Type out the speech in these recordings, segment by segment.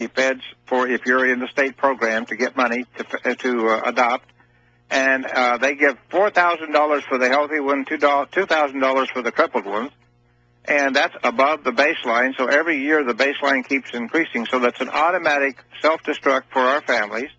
feds for if you're in the state program to get money to adopt. And they give $4,000 for the healthy one, $2,000 for the crippled ones. And that's above the baseline, so every year the baseline keeps increasing. So that's an automatic self-destruct for our families.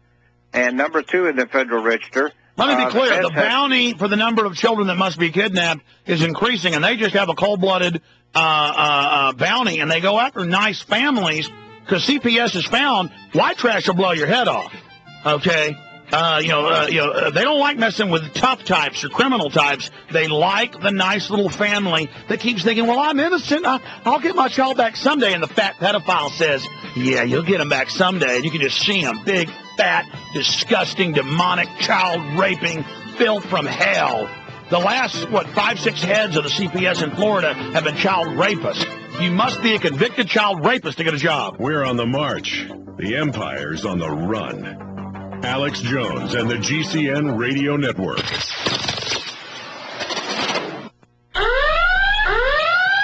And number 2 in the Federal Register. Let me be clear. The bounty for the number of children that must be kidnapped is increasing, and they just have a cold-blooded bounty, and they go after nice families because CPS has found white trash will blow your head off. Okay. They don't like messing with tough types or criminal types. They like the nice little family that keeps thinking, well, I'm innocent. I'll get my child back someday. And the fat pedophile says, yeah, you'll get him back someday. And you can just see him, big, fat, disgusting, demonic, child-raping filth from hell. The last, 5-6 heads of the CPS in Florida have been child rapists. You must be a convicted child rapist to get a job. We're on the march. The empire's on the run. Alex Jones and the GCN Radio Network.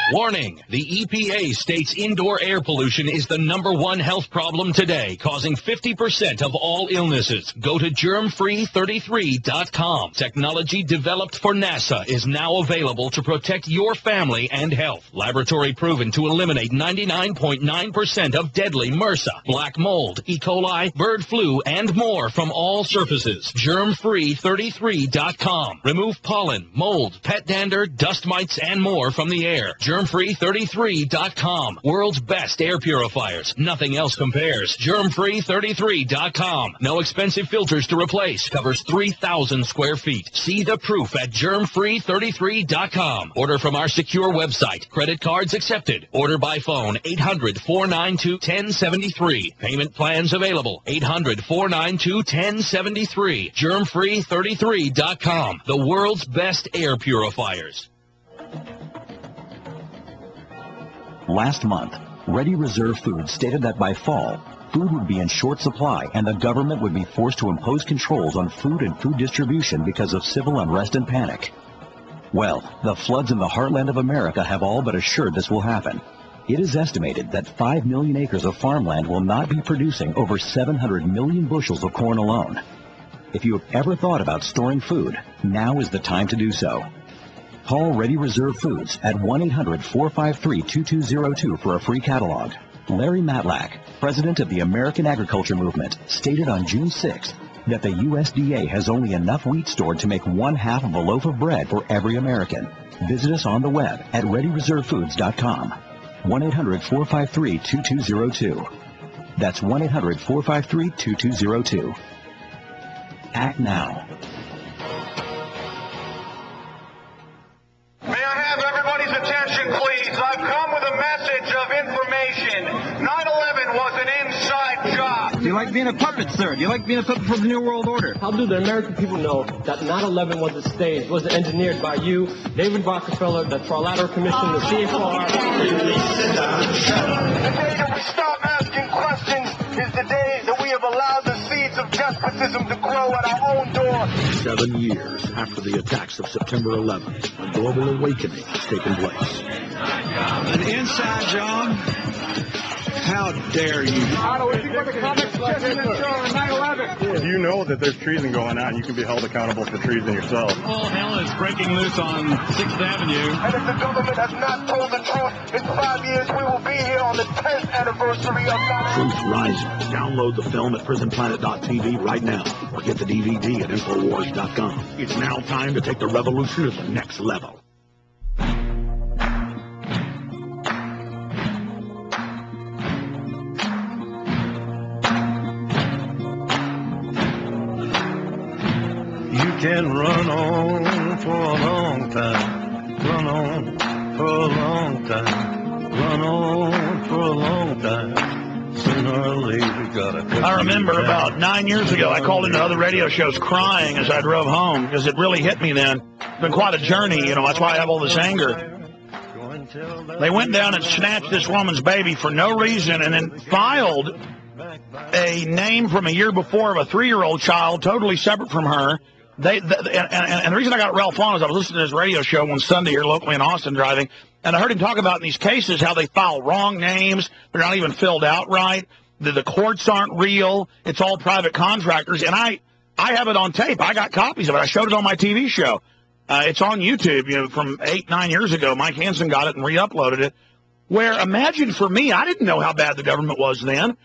Warning, the EPA states indoor air pollution is the #1 health problem today, causing 50% of all illnesses. Go to germfree33.com. Technology developed for NASA is now available to protect your family and health. Laboratory proven to eliminate 99.9% of deadly MRSA, black mold, E. coli, bird flu, and more from all surfaces. Germfree33.com. Remove pollen, mold, pet dander, dust mites, and more from the air. Germfree33.com. World's best air purifiers. Nothing else compares. Germfree33.com. No expensive filters to replace. Covers 3,000 square feet. See the proof at Germfree33.com. Order from our secure website. Credit cards accepted. Order by phone. 800-492-1073. Payment plans available. 800-492-1073. Germfree33.com. The world's best air purifiers. Last month, Ready Reserve Foods stated that by fall, food would be in short supply and the government would be forced to impose controls on food and food distribution because of civil unrest and panic. Well, the floods in the heartland of America have all but assured this will happen. It is estimated that 5 million acres of farmland will not be producing over 700 million bushels of corn alone. If you have ever thought about storing food, now is the time to do so. Call Ready Reserve Foods at 1-800-453-2202 for a free catalog. Larry Matlack, president of the American Agriculture Movement, stated on June 6th that the USDA has only enough wheat stored to make 1/2 of a loaf of bread for every American. Visit us on the web at ReadyReserveFoods.com. 1-800-453-2202. That's 1-800-453-2202. Act now. May I have everybody's attention, please? I've come with a message of information. 9/11 was an inside job. Do you like being a puppet, sir? Do you like being a puppet for the New World Order? How do the American people know that 9/11 was staged, was engineered by you, David Rockefeller, the Trilateral Commission, the CFR? The day that we stop asking questions is the day that we have allowed the seeds of despotism to grow at our own door. 7 years after the attacks of September 11th, a global awakening has taken place. An inside job? How dare you? If you know that there's treason going on, you can be held accountable for treason yourself. All hell is breaking loose on 6th Avenue. And if the government has not told the truth, in 5 years we will be here on the 10th anniversary of 9/11. Truth Rising. Download the film at prisonplanet.tv right now, or get the DVD at Infowars.com. It's now time to take the revolution to the next level. You can run on for a long time, run on for a long time, run on for a long time. Sooner or later, you gotta cut. I remember about 9 years ago, I called into other radio shows crying as I drove home because it really hit me then. It's been quite a journey, that's why I have all this anger. They went down and snatched this woman's baby for no reason and then filed a name from a year before of a 3-year-old child totally separate from her. And the reason I got Ralph on is I was listening to his radio show one Sunday here locally in Austin driving, and I heard him talk about in these cases how they file wrong names. They're not even filled out right. The courts aren't real. It's all private contractors. And I have it on tape. I got copies of it. I showed it on my TV show. It's on YouTube, from 8-9 years ago. Mike Hansen got it and re-uploaded it. Where, imagine for me, I didn't know how bad the government was then.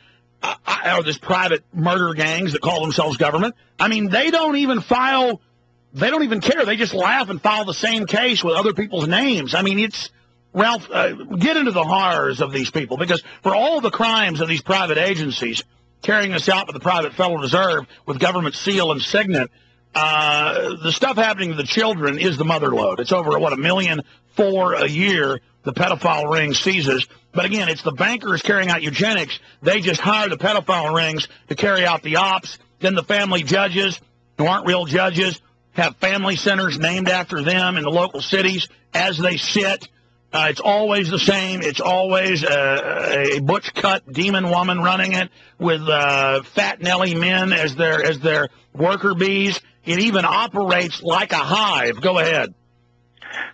Or this private murder gangs that call themselves government. I mean, they don't even care. They just laugh and file the same case with other people's names. I mean, it's, Ralph, get into the horrors of these people, because for all the crimes of these private agencies, carrying us out with the private Federal Reserve with government seal and signet, the stuff happening to the children is the mother lode. It's over, $1.4 million a year the pedophile ring seizes. But again, it's the bankers carrying out eugenics. They just hire the pedophile rings to carry out the ops. Then the family judges, who aren't real judges, have family centers named after them in the local cities as they sit. It's always the same. It's always a butch-cut demon woman running it with fat Nelly men as their worker bees. It even operates like a hive. Go ahead.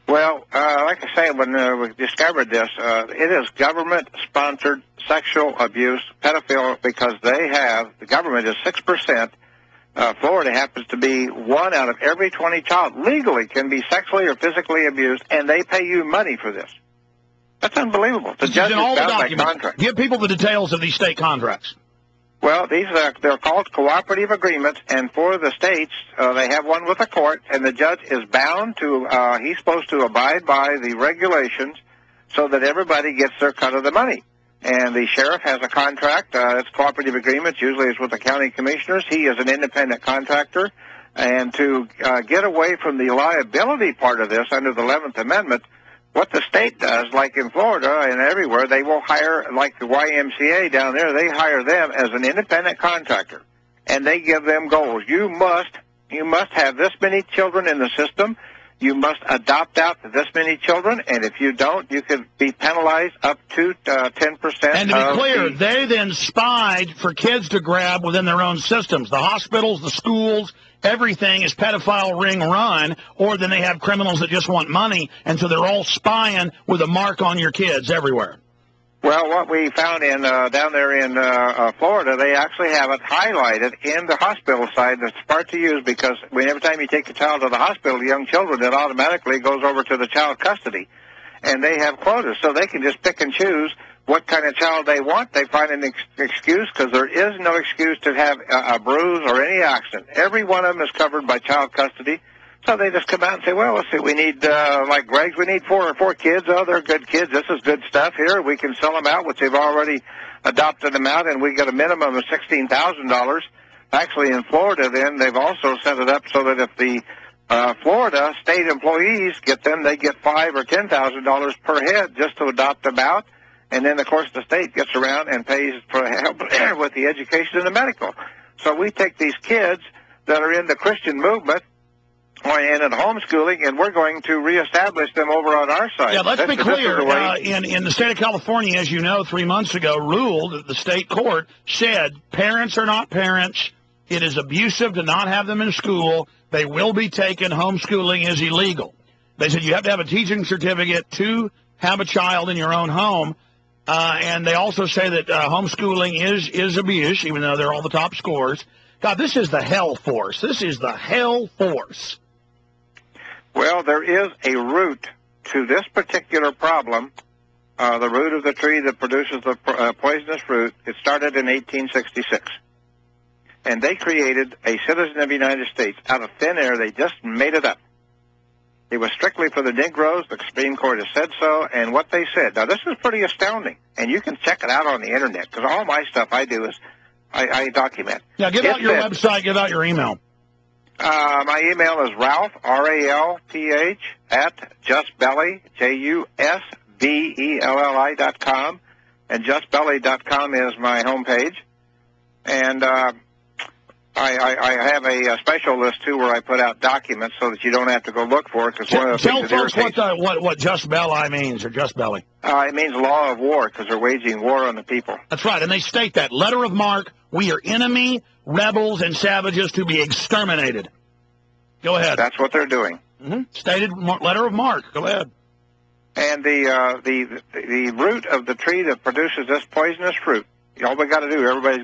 Well, like I say, when we discovered this, it is government-sponsored sexual abuse, pedophilia, because the government is 6%. Florida happens to be 1 out of every 20 child legally can be sexually or physically abused, and they pay you money for this. That's unbelievable. The judge is bound by contract. Give people the details of these state contracts. Well, they're called cooperative agreements, and for the states, they have one with the court, and the judge is bound to, he's supposed to abide by the regulations so that everybody gets their cut of the money. And the sheriff has a contract. It's cooperative agreements. Usually it's with the county commissioners. He is an independent contractor. And to get away from the liability part of this under the 11th Amendment, what the state does, like in Florida and everywhere, they will hire, like the YMCA down there, they hire them as an independent contractor. And they give them goals. You must have this many children in the system. You must adopt out this many children, and if you don't, you could be penalized up to 10%. And to be clear, they then spied for kids to grab within their own systems. The hospitals, the schools, everything is pedophile ring run, or then they have criminals that just want money, and so they're all spying with a mark on your kids everywhere. Well, what we found down there in Florida, they actually have it highlighted in the hospital side. That's smart to use, because every time you take a child to the hospital, young children, it automatically goes over to the child custody. And they have quotas, so they can just pick and choose what kind of child they want. They find an excuse, because there is no excuse to have a bruise or any accident. Every one of them is covered by child custody. So they just come out and say, well, let's see, we need, like Greg's, we need four kids. Oh, they're good kids. This is good stuff here. We can sell them out, which they've already adopted them out, and we get a minimum of $16,000. Actually, in Florida, then, they've also set it up so that if the Florida state employees get them, they get $5,000 or $10,000 per head just to adopt them out. And then, of course, the state gets around and pays for help with the education and the medical. So we take these kids that are in the Christian movement and in homeschooling, and we're going to reestablish them over on our side. Yeah, let's be clear. In the state of California, as you know, 3 months ago, ruled that the state court said parents are not parents. It is abusive to not have them in school. They will be taken. Homeschooling is illegal. They said you have to have a teaching certificate to have a child in your own home. And they also say that homeschooling is abuse, even though they're all the top scores. God, this is the hell force. This is the hell force. Well, there is a root to this particular problem, the root of the tree that produces the poisonous fruit. It started in 1866. And they created a citizen of the United States out of thin air. They just made it up. It was strictly for the Negroes. The Supreme Court has said so. And what they said, now this is pretty astounding. And you can check it out on the Internet, because all my stuff I do is I document. Yeah, give out your website, give out your email. My email is Ralph, R-A-L-P-H, at JustBelly, JUSBELLI.com. And JustBelly.com is my homepage. And I have a special list, too, where I put out documents so that you don't have to go look for it. Cause one of the Tell folks what Just Belly means, or Just Belly. It means law of war, because they're waging war on the people. That's right, and they state that. Letter of marque, we are enemy, rebels, and savages to be exterminated. Go ahead. That's what they're doing. Mm-hmm. Stated letter of marque. Go ahead. And the root of the tree that produces this poisonous fruit All we got to do, everybody